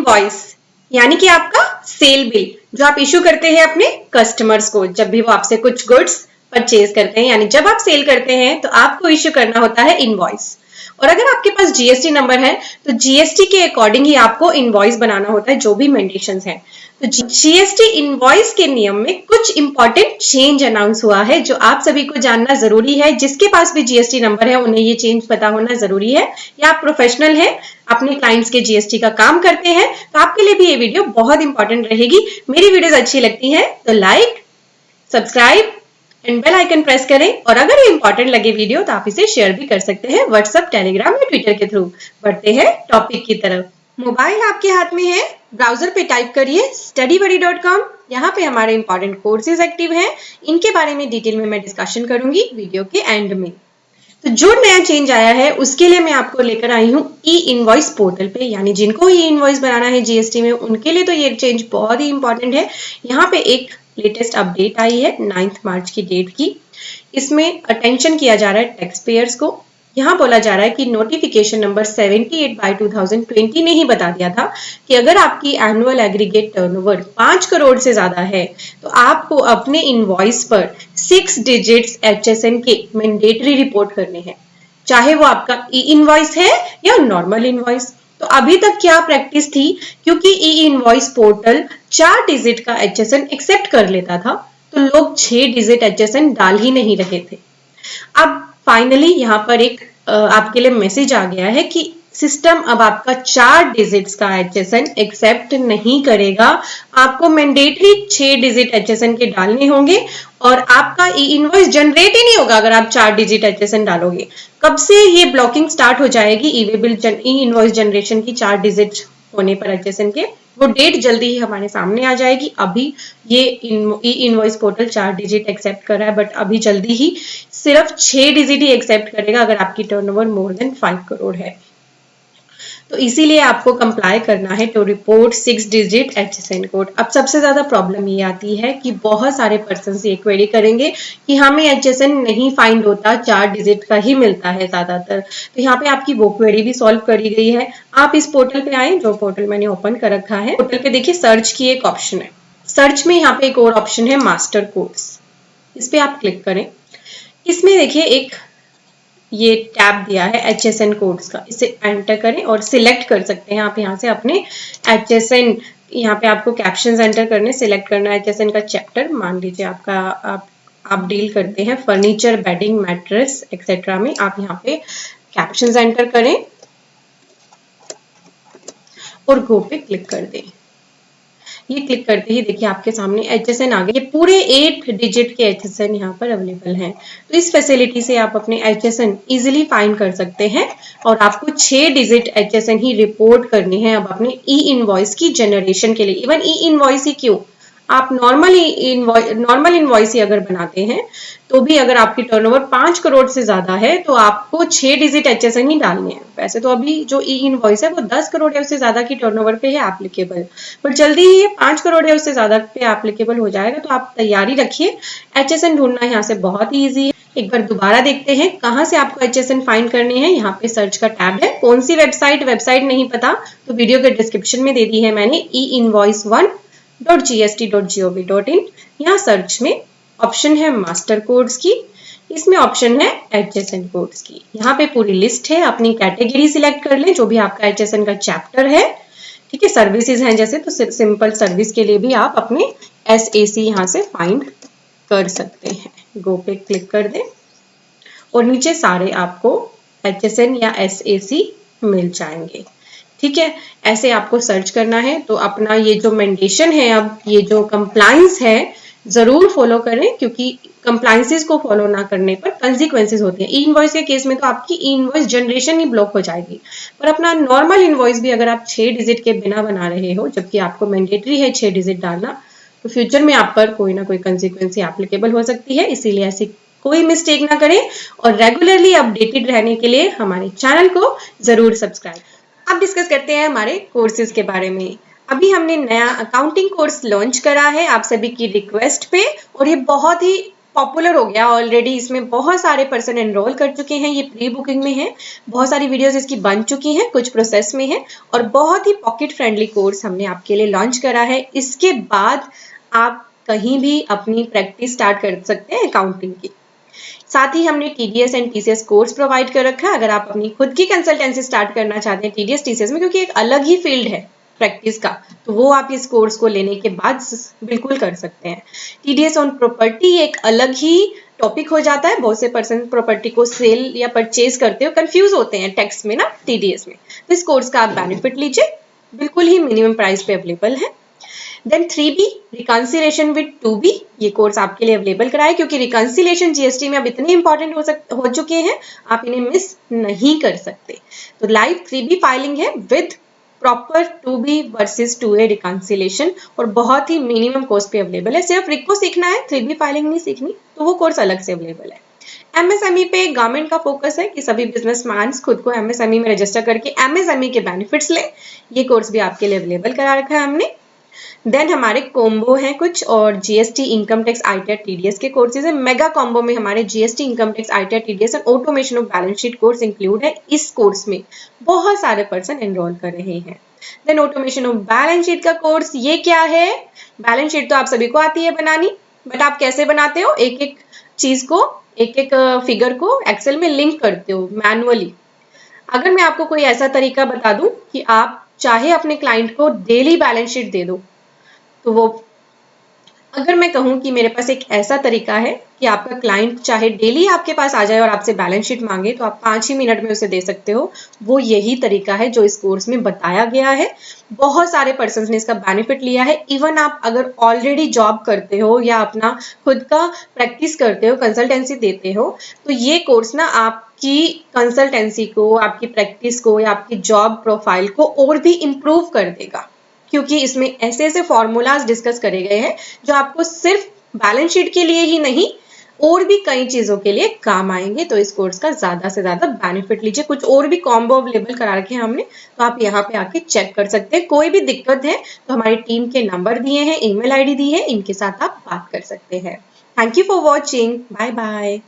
Invoice यानी कि आपका सेल बिल जो आप इशू करते हैं अपने कस्टमर्स को जब भी वो आपसे कुछ गुड्स परचेज करते हैं, यानी जब आप सेल करते हैं तो आपको इशू करना होता है इनवॉइस। और अगर आपके पास जीएसटी नंबर है तो जीएसटी के अकॉर्डिंग ही आपको इनवॉइस बनाना होता है, जो भी मेंटेशंस हैं। तो जीएसटी इनवॉइस के नियम में कुछ इंपॉर्टेंट चेंज अनाउंस हुआ है जो आप सभी को जानना जरूरी है। जिसके पास भी जीएसटी नंबर है उन्हें ये चेंज पता होना जरूरी है, या आप प्रोफेशनल हैं, अपने क्लाइंट्स के जीएसटी का काम करते हैं, तो आपके लिए भी ये वीडियो बहुत इंपॉर्टेंट रहेगी। मेरी वीडियोस अच्छी लगती है तो like, subscribe and bell icon press करें। और अगर ये इंपॉर्टेंट लगे वीडियो तो आप इसे शेयर भी कर सकते हैं व्हाट्सएप, टेलीग्राम या ट्विटर के थ्रू। बढ़ते हैं टॉपिक की तरफ। मोबाइल आपके हाथ में है, ब्राउजर पे टाइप करिए studybuddy.com। यहाँ पे हमारे इंपॉर्टेंट कोर्सेज एक्टिव हैं, इनके बारे में डिटेल में मैं डिस्कशन करूंगी वीडियो के एंड में। तो जो नया चेंज आया है उसके लिए मैं आपको लेकर आई हूँ ई इनवॉइस पोर्टल पे, यानी जिनको ई इनवॉइस बनाना है जीएसटी में उनके लिए तो ये चेंज बहुत ही इंपॉर्टेंट है। यहाँ पे एक लेटेस्ट अपडेट आई है 9 मार्च की डेट की। इसमें अटेंशन किया जा रहा है टैक्स पेयर्स को। यहाँ बोला जा रहा है कि नोटिफिकेशन नंबर 78/2020 ने ही बता दिया था कि अगर आपकी एनुअल एग्रीगेट टर्नओवर 5 करोड़ से ज्यादा है तो आपको अपने इनवॉइस पर 6 डिजिट्स एचएसएन के मैंडेटरी रिपोर्ट करने हैं, चाहे वो आपका ई इनवॉइस है या नॉर्मल इनवॉइस। तो अभी तक क्या प्रैक्टिस थी, क्योंकि ई इनवॉइस पोर्टल 4 डिजिट का एचएसएन एक्सेप्ट कर लेता था तो लोग 6 डिजिट एचएसएन डाल ही नहीं रहे थे। अब फाइनली यहाँ पर एक आपके लिए मैसेज आ गया है कि सिस्टम अब आपका 4 डिजिट्स का एचएसएन एक्सेप्ट नहीं करेगा। आपको मैंडेटरी 6 डिजिट एचएसएन के डालने होंगे और आपका ई इनवॉइस जनरेट ही नहीं होगा अगर आप 4 डिजिट एचएसएन डालोगे। कब से ये ब्लॉकिंग स्टार्ट हो जाएगी ई इनवॉइस जनरेशन की 4 डिजिट होने पर एचएसएन के, वो डेट जल्दी ही हमारे सामने आ जाएगी। अभी ये e invoice portal 4 digit accept कर रहा है, बट अभी जल्दी ही सिर्फ 6 डिजिट ही एक्सेप्ट करेगा अगर आपकी टर्नओवर मोर देन 5 करोड़ है। तो इसीलिए आपको कंप्लाई करना है to report 6 digit HSN code. अब सबसे ज्यादा प्रॉब्लम ये आती है कि बहुत सारे पर्सन ये क्वेरी करेंगे कि हमें एचएसएन नहीं फाइंड होता, 4 डिजिट का ही मिलता है ज्यादातर। तो यहाँ पे आपकी वो क्वेरी भी सॉल्व करी गई है। आप इस पोर्टल पे आए, जो पोर्टल मैंने ओपन कर रखा है। पोर्टल पे देखिए सर्च की एक ऑप्शन है, सर्च में यहाँ पे एक और ऑप्शन है मास्टर कोड्स, इस पे आप क्लिक करें। इसमें देखिए एक ये टैब दिया है एचएसएन कोड्स का, इसे एंटर करें और सिलेक्ट कर सकते हैं आप यहाँ से अपने एचएसएन। यहाँ पे आपको कैप्शंस एंटर करने, सिलेक्ट करना है एचएसएन का चैप्टर। मान लीजिए आपका आप डील करते हैं फर्नीचर, बेडिंग, मैट्रेस एक्सेट्रा में, आप यहाँ पे कैप्शंस एंटर करें और गो पे क्लिक कर दें। ये क्लिक करते ही देखिए आपके सामने एचएसएन आ गए। ये पूरे 8 डिजिट के एचएसएन यहाँ पर अवेलेबल हैं। तो इस फैसिलिटी से आप अपने एचएसएन इजीली फाइंड कर सकते हैं और आपको 6 डिजिट एचएसएन ही रिपोर्ट करनी है अब अपने ई इनवॉइस की जनरेशन के लिए। इवन ई इनवॉइस ही क्यों, आप नॉर्मल इनवॉइस ही अगर बनाते हैं तो भी अगर आपकी टर्नओवर 5 करोड़ से ज्यादा है तो आपको 6 डिजिट एचएसएन ही डालने हैं। वैसे तो अभी जो ई इनवॉइस है वो 10 करोड़ या उससे ज्यादा की टर्नओवर पे है एप्लीकेबल, पर जल्दी ही ये 5 करोड़ या उससे ज्यादा पे एप्लीकेबल हो जाएगा। तो आप तैयारी रखिए, एचएसएन ढूंढना यहाँ से बहुत ही ईजी है। एक बार दोबारा देखते हैं कहाँ से आपको एचएसएन फाइंड करने हैं। यहाँ पे सर्च का टैब है, कौन सी वेबसाइट नहीं पता तो वीडियो के डिस्क्रिप्शन में दे दी है मैंने, e-invoice1.gst.gov.in। यहाँ सर्च में ऑप्शन है मास्टर कोड्स की, इसमें ऑप्शन है एचएसएन कोड्स की। यहाँ पे पूरी लिस्ट है, अपनी कैटेगरी सिलेक्ट कर लें जो भी आपका एचएसएन का चैप्टर है। ठीक है, सर्विसेज हैं जैसे, तो सिंपल सर्विस के लिए भी आप अपने एसएसी यहाँ से फाइंड कर सकते हैं। गो पे क्लिक कर दें और नीचे सारे आपको एचएसएन या एसएसी मिल जाएंगे। ठीक है, ऐसे आपको सर्च करना है। तो अपना ये जो मैंडेशन है, अब ये जो कंप्लायंस है जरूर फॉलो करें, क्योंकि कंप्लायंसेस को फॉलो ना करने पर कंसिक्वेंसेस होती हैं। ई इनवॉइस के केस में तो आपकी ई इनवॉइस जनरेशन ही ब्लॉक हो जाएगी, पर अपना नॉर्मल इनवॉइस भी अगर आप 6 डिजिट के बिना बना रहे हो, जबकि आपको मैंडेटरी है 6 डिजिट डालना, तो फ्यूचर में आप पर कोई ना कोई कंसिक्वेंस एप्लीकेबल हो सकती है। इसीलिए ऐसी कोई मिस्टेक ना करें और रेगुलरली अपडेटेड रहने के लिए हमारे चैनल को जरूर सब्सक्राइब। अब डिस्कस करते हैं हमारे कोर्सेज के बारे में। अभी हमने नया अकाउंटिंग कोर्स लॉन्च करा है आप सभी की रिक्वेस्ट पे, और ये बहुत ही पॉपुलर हो गया ऑलरेडी, इसमें बहुत सारे पर्सन एनरोल कर चुके हैं, ये प्री बुकिंग में है, बहुत सारी वीडियोस इसकी बन चुकी हैं, कुछ प्रोसेस में है और बहुत ही पॉकेट फ्रेंडली कोर्स हमने आपके लिए लॉन्च करा है। इसके बाद आप कहीं भी अपनी प्रैक्टिस स्टार्ट कर सकते हैं अकाउंटिंग की। साथ ही हमने TDS and TCS course provide कर रखा है। अगर आप अपनी खुद की कंसल्टेंसी स्टार्ट करना चाहते हैं TDS TCS में, क्योंकि एक अलग ही फील्ड है प्रैक्टिस का, तो वो आप इस कोर्स को लेने के बाद बिल्कुल कर सकते हैं। TDS ऑन प्रॉपर्टी एक अलग ही टॉपिक हो जाता है। बहुत से पर्सन प्रॉपर्टी को सेल या परचेज करते हो कंफ्यूज होते हैं टैक्स में ना, TDS में, तो इस कोर्स का आप बेनिफिट लीजिए, बिल्कुल ही मिनिमम प्राइस पे अवेलेबल है। Then 3B reconciliation with 2B, ये कोर्स आपके लिए अवेलेबल कराए, क्योंकि रिकंसिलेशन GST में अब इतने इंपॉर्टेंट हो चुके हैं, आप इन्हें मिस नहीं कर सकते। तो लाइव 3B फाइलिंग है with proper 2B versus 2A reconciliation और बहुत ही मिनिमम कॉस्ट पे अवेलेबल है। सिर्फ रिको सीखना है, 3B फाइलिंग नहीं सीखनी, तो वो कोर्स अलग से अवेलेबल है। MSME पे गवर्नमेंट का फोकस है कि सभी बिजनेसमैन खुद को MSME में रजिस्टर करके MSME के बेनिफिट्स लें। ये कोर्स भी आपके लिए अवेलेबल करा रखा है हमने। देन हमारे कॉम्बो हैं कुछ, और GST income tax ITAR TDS के कोर्सेज है। मेगा कॉम्बो में हमारे GST income tax ITAR TDS and automation of balance sheet course include है। इस कोर्स में बहुत सारे पर्सन एनरोल कर रहे हैं। Then automation of balance sheet का कोर्स, ये क्या है? बैलेंस शीट तो आप सभी को आती है बनानी, बट आप कैसे बनाते हो? एक एक चीज को, एक एक फिगर को एक्सेल में लिंक करते हो मैनुअली। अगर मैं आपको कोई ऐसा तरीका बता दूं कि आप चाहे अपने क्लाइंट को डेली बैलेंस शीट दे दो, तो वो, अगर मैं कहूं कि मेरे पास एक ऐसा तरीका है कि आपका क्लाइंट चाहे डेली आपके पास आ जाए और आपसे बैलेंस शीट मांगे, तो आप 5 ही मिनट में उसे दे सकते हो, वो यही तरीका है जो इस कोर्स में बताया गया है। बहुत सारे पर्सन ने इसका बेनिफिट लिया है। इवन आप अगर ऑलरेडी जॉब करते हो या अपना खुद का प्रैक्टिस करते हो, कंसल्टेंसी देते हो, तो ये कोर्स ना आपकी कंसल्टेंसी को, आपकी प्रैक्टिस को या आपकी जॉब प्रोफाइल को और भी इम्प्रूव कर देगा, क्योंकि इसमें ऐसे ऐसे फॉर्मूलाज डिस्कस करे गए हैं जो आपको सिर्फ बैलेंस शीट के लिए ही नहीं, और भी कई चीजों के लिए काम आएंगे। तो इस कोर्स का ज्यादा से ज्यादा बेनिफिट लीजिए। कुछ और भी कॉम्बो अवेलेबल करा रखे हैं हमने, तो आप यहाँ पे आके चेक कर सकते हैं। कोई भी दिक्कत है तो हमारी टीम के नंबर दिए हैं, email ID दी है, इनके साथ आप बात कर सकते हैं। Thank you for watching, bye bye.